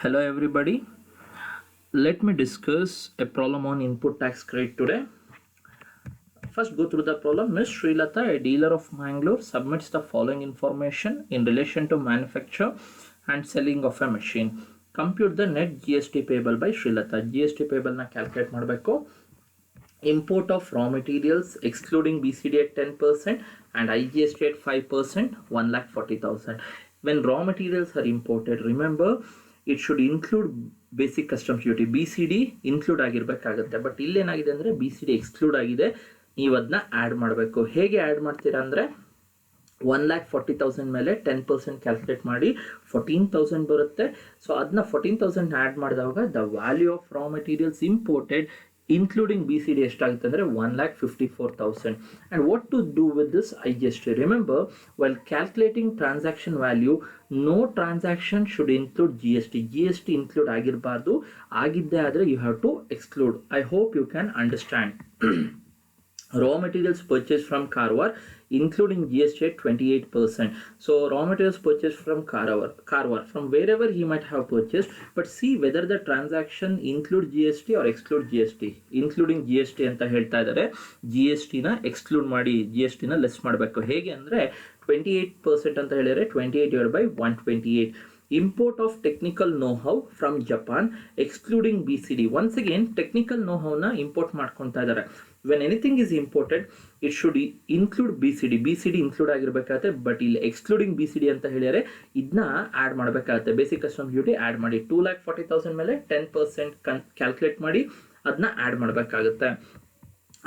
Hello everybody. Let me discuss a problem on input tax credit today. First go through the problem. Ms. Srilata, a dealer of Mangalore, submits the following information in relation to manufacture and selling of a machine. Compute the net GST payable by Srilata. GST payable na calculate ಮಾಡಬೇಕು. Import of raw materials excluding BCD at 10% and IGST at 5%, 1,40,000. When raw materials are imported, remember it should include basic customs duty. BCD include ಆಗಿರಬೇಕಾಗುತ್ತೆ. But ಇಲ್ಲೇನಾಗಿದೆ ಅಂದರೆ BCD exclude ಆಗಿದೆ. ನೀವು ಅದನ್ನ add ಮಾಡಬೇಕು. ಹೇಗೆ add ಮಾಡ್ತೀರಾ ಅಂದರೆ 1,40,000 ಮೇಲೆ 10% ಕ್ಯಾಲ್ಕುಲೇಟ್ ಮಾಡಿ 14,000 ಬರುತ್ತೆ. ಸೊ ಅದನ್ನ 14,000 ಆ್ಯಡ್ ಮಾಡಿದಾಗ the value of raw materials imported including BCD ಎಷ್ಟಾಗುತ್ತೆ ಅಂದರೆ 1,54,000. and what to do with this IGST? Remember, while calculating transaction value, no transaction should include GST include ಆಗಿರಬಾರ್ದು. ಆಗಿದ್ದೇ ಆದರೆ you have to exclude. I hope you can understand. Raw materials purchased from Karwar including GST at 28%. So raw materials purchased from Karwar from wherever he might have purchased, but see whether the transaction include GST or exclude GST. Including GST ಅಂತ ಹೇಳ್ತಾ ಇದ್ದಾರೆ. GST ನ exclude ಮಾಡಿ GST ನ less ಮಾಡಬೇಕು. ಹೇಗೆ ಅಂದರೆ 28% ಅಂತ ಹೇಳಿದರೆ 28 divided by 128. Import of technical know-how from Japan excluding BCD. Once again technical know-how na import ಮಾಡ್ಕೊಳ್ತಾ ಇದ್ದಾರೆ. When anything is imported, it should include BCD include ಆಗಿರಬೇಕಾಗುತ್ತೆ. ಬಟ್ ಇಲ್ಲಿ ಎಕ್ಸ್ಕ್ಲೂಡಿಂಗ್ BCD ಅಂತ ಹೇಳಿದರೆ ಇದನ್ನ ಆ್ಯಡ್ ಮಾಡಬೇಕಾಗುತ್ತೆ. ಬೇಸಿಕ್ ಕಸ್ಟಮ್ಸ್ ಡ್ಯೂಟಿ ಆ್ಯಡ್ ಮಾಡಿ 2,40,000 ಮೇಲೆ 10% ಕ್ಯಾಲ್ಕುಲೇಟ್ ಮಾಡಿ ಅದನ್ನ ಆ್ಯಡ್ ಮಾಡಬೇಕಾಗುತ್ತೆ.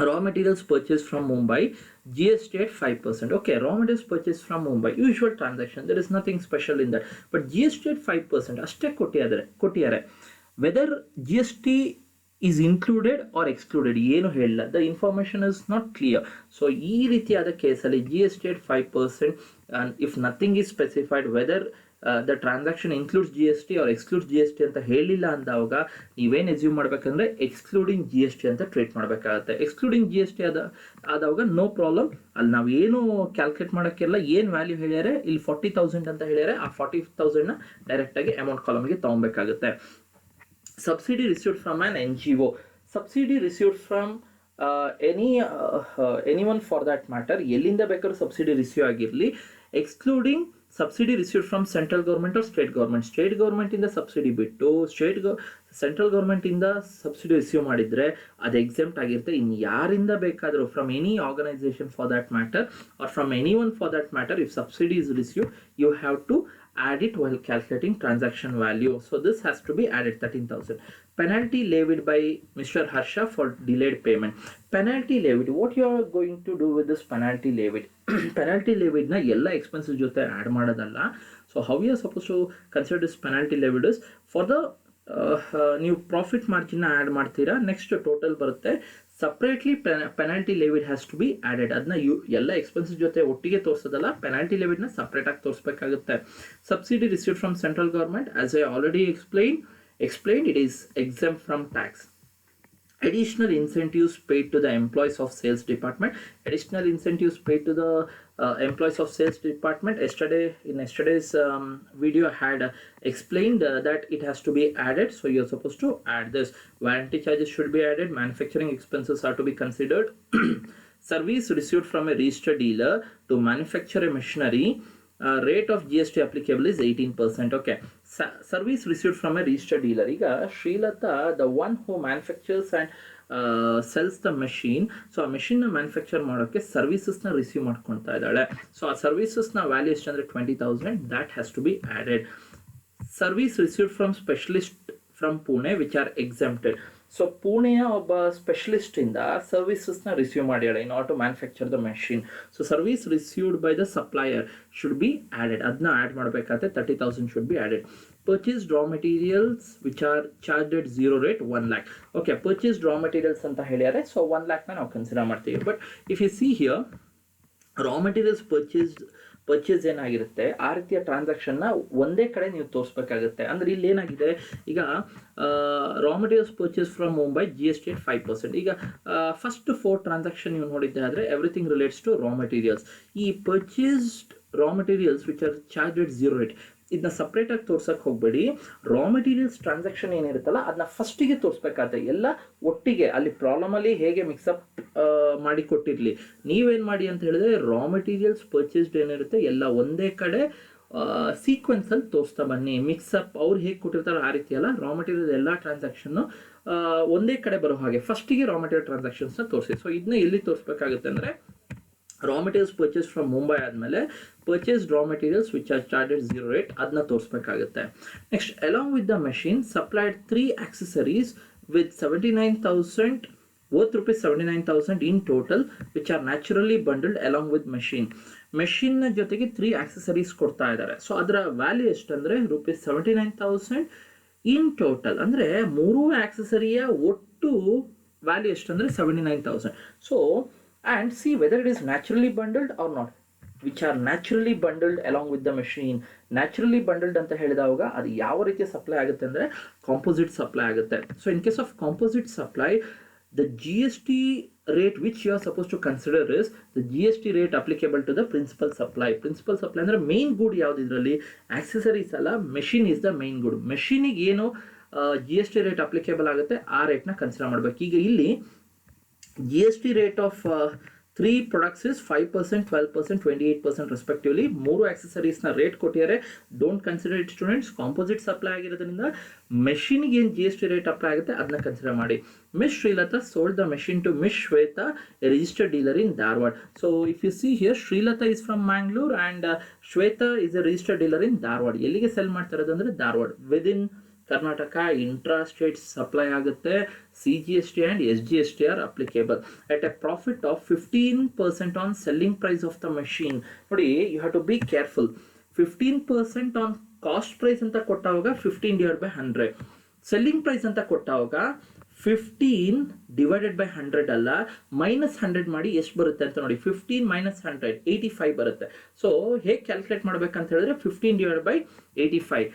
Raw materials purchased from Mumbai, GST at 5%. Okay, raw materials purchased from Mumbai, usual transaction, there is nothing special in that. But GST at 5%, ಅಷ್ಟೇ ಕೊಟ್ಟಿದ್ದಾರೆ. Whether GST is included or excluded ಏನು ಹೇಳಿಲ್ಲ. The information is not clear. So ಈ ರೀತಿಯಾದ ಕೇಸಲ್ಲಿ GST at 5% and if nothing is specified whether the transaction includes GST or excludes GST ಅಂತ ಹೇಳಿಲ್ಲ ಅಂದಾಗ ನೀವೇನು ಎಸ್ಯೂಮ್ ಮಾಡಬೇಕಂದ್ರೆ ಎಕ್ಸ್ಕ್ಲೂಡಿಂಗ್ GST ಅಂತ ಟ್ರೀಟ್ ಮಾಡಬೇಕಾಗುತ್ತೆ. ಎಕ್ಸ್ಕ್ಲೂಡಿಂಗ್ GST ಆದಾಗ ನೋ ಪ್ರಾಬ್ಲಮ್. ಅಲ್ಲಿ ನಾವು ಏನು ಕ್ಯಾಲ್ಕುಲೇಟ್ ಮಾಡೋಕ್ಕೆಲ್ಲ ಏನು ವ್ಯಾಲ್ಯೂ ಹೇಳ್ಯಾರೆ ಇಲ್ಲಿ 40,000 ಅಂತ ಹೇಳ್ಯಾರೆ. ಆ 40,000ನ ಡೈರೆಕ್ಟಾಗಿ amount ಕಾಲಮ್ಗೆ ತೊಗೊಬೇಕಾಗುತ್ತೆ. Subsidy received from an NGO. Subsidy received from anyone for that matter. ಎಲ್ಲಿಂದ ಬೇಕಾದ್ರೂ ಸಬ್ಸಿಡಿ ರಿಸೀವ್ ಆಗಿರಲಿ. Excluding subsidy received from central government or state government. State ಗೌರ್ಮೆಂಟಿಂದ ಸಬ್ಸಿಡಿ ಬಿಟ್ಟು ಸೆಂಟ್ರಲ್ ಗೌರ್ಮೆಂಟಿಂದ ಸಬ್ಸಿಡಿ ರಿಸೀವ್ ಮಾಡಿದರೆ ಅದು ಎಕ್ಸೆಂಪ್ಟ್ ಆಗಿರುತ್ತೆ. ಇನ್ನು ಯಾರಿಂದ ಬೇಕಾದರೂ from any organisation for that matter or from any one for that matter, if subsidy is received you have to add it while calculating transaction value. So this has to be added 13,000. Penalty levied by Mr. Harsha for delayed payment. Penalty levied, what you are going to do with this penalty levied? Penalty levied na ಎಲ್ಲ expenses ಜೊತೆ add ಮಾಡೋದಲ್ಲ. So how you are supposed to consider this penalty levied is for the ನೀವು profit margin add ಮಾಡ್ತೀರಾ, next total ಬರುತ್ತೆ. Separately penalty levied has to be added. ಅದನ್ನ ಎಲ್ಲ expenses ಜೊತೆ ಒಟ್ಟಿಗೆ ತೋರಿಸೋದಲ್ಲ, ಪೆನಾಲ್ಟಿ ಲೆವಿಡ್ನ ಸಪ್ರೇಟಾಗಿ ತೋರಿಸ್ಬೇಕಾಗುತ್ತೆ. Subsidy received from central government, as I already explained it is exempt from tax. Additional incentives paid to the employees of sales department. Additional incentives paid to the employees of sales department. In yesterday's video I had explained that it has to be added. So you're supposed to add this. Warranty charges should be added. Manufacturing expenses are to be considered. Service received from a registered dealer to manufacture a machinery. Rate of GST applicable is 18%. Okay, service received from a registered dealer. ಈಗ Srilatha, the one who manufactures and sells the machine, so ಆ ಮೆಷಿನ್ನ manufacture ಮಾಡೋಕ್ಕೆ ಸರ್ವಿಸಸ್ನ receive ಮಾಡ್ಕೊಳ್ತಾ ಇದ್ದಾಳೆ. So ಆ ಸರ್ವಿಸಸ್ನ value ಎಷ್ಟು ಅಂದರೆ 20,000. That has to be added. Service received from specialist from Pune which are exempted. So ಪುಣೆಯ ಒಬ್ಬ ಸ್ಪೆಷಲಿಸ್ಟಿಂದ ಸರ್ವಿಸಸ್ನ ರಿಸೀವ್ ಮಾಡ್ಯಾಳೆ in order to manufacture the machine. So service received by the supplier should be added. ಅದನ್ನ add ಮಾಡಬೇಕಾಗುತ್ತೆ. 30,000 should be added. Purchased raw materials which are charged at 0 rate 1 lakh. Okay, purchased raw materials ಅಂತ ಹೇಳ್ಯಾರೆ. So 1 lakh ನಾವು consider ಮಾಡ್ತೀವಿ. But if U see here, Ra materials purchase ಏನಾಗಿರುತ್ತೆ ಆ ರೀತಿಯ ಟ್ರಾನ್ಸಾಕ್ಷನ್ನ ಒಂದೇ ಕಡೆ ನೀವು ತೋರಿಸ್ಬೇಕಾಗುತ್ತೆ. ಅಂದರೆ ಇಲ್ಲಿ ಏನಾಗಿದೆ, ಈಗ ರಾ materials purchase from Mumbai GST at 5%. ಈಗ ಫಸ್ಟ್ 4 ಟ್ರಾನ್ಸಾಕ್ಷನ್ ನೀವು ನೋಡಿದ್ದೆ ಆದರೆ everything relates to raw materials. ಈ purchased raw materials which are charge at 0 rate, ಇದನ್ನ ಸಪ್ರೇಟಾಗಿ ತೋರ್ಸಕ್ಕೆ ಹೋಗಬೇಡಿ. ರಾ ಮೆಟೀರಿಯಲ್ಸ್ ಟ್ರಾನ್ಸಾಕ್ಷನ್ ಏನಿರುತ್ತಲ್ಲ ಅದನ್ನ ಫಸ್ಟಿಗೆ ತೋರಿಸ್ಬೇಕಾಗುತ್ತೆ, ಎಲ್ಲ ಒಟ್ಟಿಗೆ. ಅಲ್ಲಿ ಪ್ರಾಬ್ಲಮಲ್ಲಿ ಹೇಗೆ ಮಿಕ್ಸಪ್ ಮಾಡಿ ಕೊಟ್ಟಿರಲಿ, ನೀವೇನು ಮಾಡಿ ಅಂತ ಹೇಳಿದ್ರೆ ರಾ ಮೆಟೀರಿಯಲ್ಸ್ ಪರ್ಚೇಸ್ಡ್ ಏನಿರುತ್ತೆ ಎಲ್ಲ ಒಂದೇ ಕಡೆ ಸೀಕ್ವೆನ್ಸಲ್ಲಿ ತೋರಿಸ್ತಾ ಬನ್ನಿ. ಮಿಕ್ಸಪ್ ಅವ್ರು ಹೇಗೆ ಕೊಟ್ಟಿರ್ತಾರೆ ಆ ರೀತಿ ಅಲ್ಲ, ರಾ ಮೆಟೀರಿಯಲ್ ಎಲ್ಲ ಟ್ರಾನ್ಸಾಕ್ಷನ್ನು ಒಂದೇ ಕಡೆ ಬರೋ ಹಾಗೆ ಫಸ್ಟಿಗೆ ರಾ ಮೆಟೀರಿಯಲ್ ಟ್ರಾನ್ಸಾಕ್ಷನ್ಸ್ನ ತೋರಿಸಿ. ಸೊ ಇದನ್ನ ಎಲ್ಲಿ ತೋರಿಸ್ಬೇಕಾಗುತ್ತೆ ಅಂದರೆ raw materials purchase from Mumbai ಆದಮೇಲೆ purchase raw materials which are charged 0 rate ಅದನ್ನ ತೋರಿಸ್ಬೇಕಾಗುತ್ತೆ. Next along with the machine supplied 3 accessories with 79,000 worth rupees 79,000 in total which are naturally bundled along with machine. Machine ಜೊತೆಗೆ 3 accessories ಕೊಡ್ತಾ ಇದ್ದಾರೆ. So ಅದರ value ಎಷ್ಟಂದರೆ rupees 79,000 in total. ಅಂದರೆ 3 ಆಕ್ಸೆಸರಿಯ ಒಟ್ಟು ವ್ಯಾಲ್ಯೂ ಎಷ್ಟಂದರೆ 79,000. So and see whether it is naturally bundled or not, which are naturally bundled along with the machine. naturally bundled ಅಂತ ಹೇಳಿದಾಗ ಅದು ಯಾವ ರೀತಿ ಸಪ್ಲೈ ಆಗುತ್ತೆ ಅಂದರೆ ಕಾಂಪೋಸಿಟ್ ಸಪ್ಲೈ ಆಗುತ್ತೆ. So in case of composite supply, the GST rate which you are supposed to consider is the GST rate applicable to the principal supply. Principal supply ಅಂದರೆ main good ಯಾವ್ದು ಇದರಲ್ಲಿ, accessories ಅಲ್ಲ, machine is the main good. ಮೆಷಿನಿಗೆ ಏನು GST rate applicable ಆಗುತ್ತೆ ಆ ರೇಟ್ನ consider ಮಾಡಬೇಕು. ಈಗ ಇಲ್ಲಿ GST rate of 3 products is 5%, 12%, 28% respectively. 3 accessories rate ಕೊಟ್ಟಿದ್ದಾರೆ. Don't consider it students. Composite supply ಆಗಿರೋದ್ರಿಂದ ಮೆಷಿನ್ಗೆ ಏನು GST ರೇಟ್ ಅಪ್ಲೈ ಆಗುತ್ತೆ ಅದನ್ನ ಕನ್ಸಿಡರ್ ಮಾಡಿ. Miss Srilatha sold the machine to Miss Shweta, a registered dealer in Dharwad. So if you see here, Srilata is from Mangalore and Shweta is a registered dealer in Dharwad. ಎಲ್ಲಿಗೆ cell ಮಾಡ್ತಾ ಇರೋದು ಅಂದರೆ Dharwad. Within Karnataka intra state supply ಆಗುತ್ತೆ. CGST and SGST are applicable at a profit of 15% on selling price of the machine. ನೋಡಿ, you have to be careful. 15% on cost price ಅಂತ ಕೊಟ್ಟಾಗ 15 divided by 100. Selling price ಅಂತ ಕೊಟ್ಟಾಗ 15 divided by 100 ಅಲ್ಲ, -100 ಮಾಡಿ ಎಷ್ಟು ಬರುತ್ತೆ ಅಂತ ನೋಡಿ. 15 minus 100 85 ಬರುತ್ತೆ. ಸೊ ಹೇಗೆ ಕ್ಯಾಲ್ಕುಲೇಟ್ ಮಾಡ್ಬೇಕಂತ ಹೇಳಿದ್ರೆ 15 divided by 85.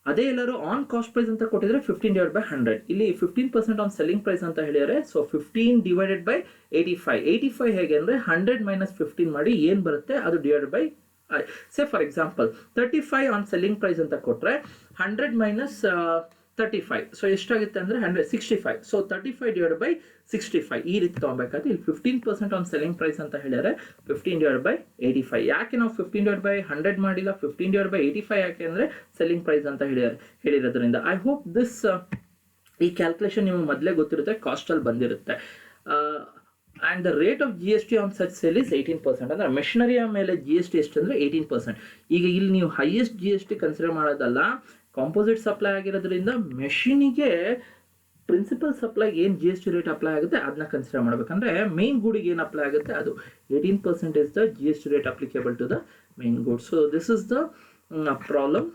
ಅದೇ ಎಲ್ಲರೂ ಆನ್ ಕಾಸ್ಟ್ ಪ್ರೈಸ್ ಅಂತ ಕೊಟ್ಟಿದ್ರೆ 15 divided by 100. ಇಲ್ಲಿ 15% ಆನ್ ಸೆಲ್ಲಿಂಗ್ ಪ್ರೈಸ್ ಅಂತ ಹೇಳಿದರೆ, ಸೊ 15 divided by 85. 85 ಹೇಗೆ ಅಂದರೆ 100 minus 15 ಮಾಡಿ ಏನು ಬರುತ್ತೆ ಅದು divided by, say for example 35 on selling price ಅಂತ ಕೊಟ್ಟರೆ 100 minus 35, ಸೊ ಎಷ್ಟಾಗುತ್ತೆ ಅಂದರೆ 165. ಸೊ 35 divided by 65 ಈ ರೀತಿ ತೊಗೊಬೇಕಾದ್ರೆ ಇಲ್ಲಿ 15% ಆನ್ ಸೆಲ್ಲಿಂಗ್ ಪ್ರೈಸ್ ಅಂತ ಹೇಳಿದರೆ 15 divided by 85. ಯಾಕೆ ನಾವು 15 divided by 100 ಮಾಡಿಲ್ಲ, 15 divided by 85 ಯಾಕೆ ಅಂದರೆ ಸೆಲ್ಲಿಂಗ್ ಪ್ರೈಸ್ ಅಂತ ಹೇಳಿರೋದ್ರಿಂದ. ಐ ಹೋಪ್ ದಿಸ್ ಈ ಕ್ಯಾಲ್ಕುಲೇಷನ್ ನಿಮಗೆ ಮೊದಲೇ ಗೊತ್ತಿರುತ್ತೆ, ಕಾಸ್ಟಲ್ಲಿ ಬಂದಿರುತ್ತೆ. And the rate of GST on such sale is 18%. ಅಂದರೆ ಮೆಷಿನರಿಯ ಮೇಲೆ GST ಎಷ್ಟು ಅಂದರೆ 18%. ಈಗ ಇಲ್ಲಿ ನೀವು ಹೈಯೆಸ್ಟ್ GST ಕನ್ಸಿಡರ್ ಮಾಡೋದಲ್ಲ, ಕಾಂಪೋಸಿಟ್ ಸಪ್ಲೈ ಆಗಿರೋದ್ರಿಂದ ಮೆಷಿನಿಗೆ ಪ್ರಿನ್ಸಿಪಲ್ ಸಪ್ಲೈಗೆ ಏನು GST ರೇಟ್ ಅಪ್ಲೈ ಆಗುತ್ತೆ ಅದನ್ನ ಕನ್ಸಿಡರ್ ಮಾಡಬೇಕಂದ್ರೆ ಮೇನ್ ಗೂಡಿಗೆ ಏನು ಅಪ್ಲೈ ಆಗುತ್ತೆ ಅದು 18% is the GST rate applicable to the main good. So this is the problem.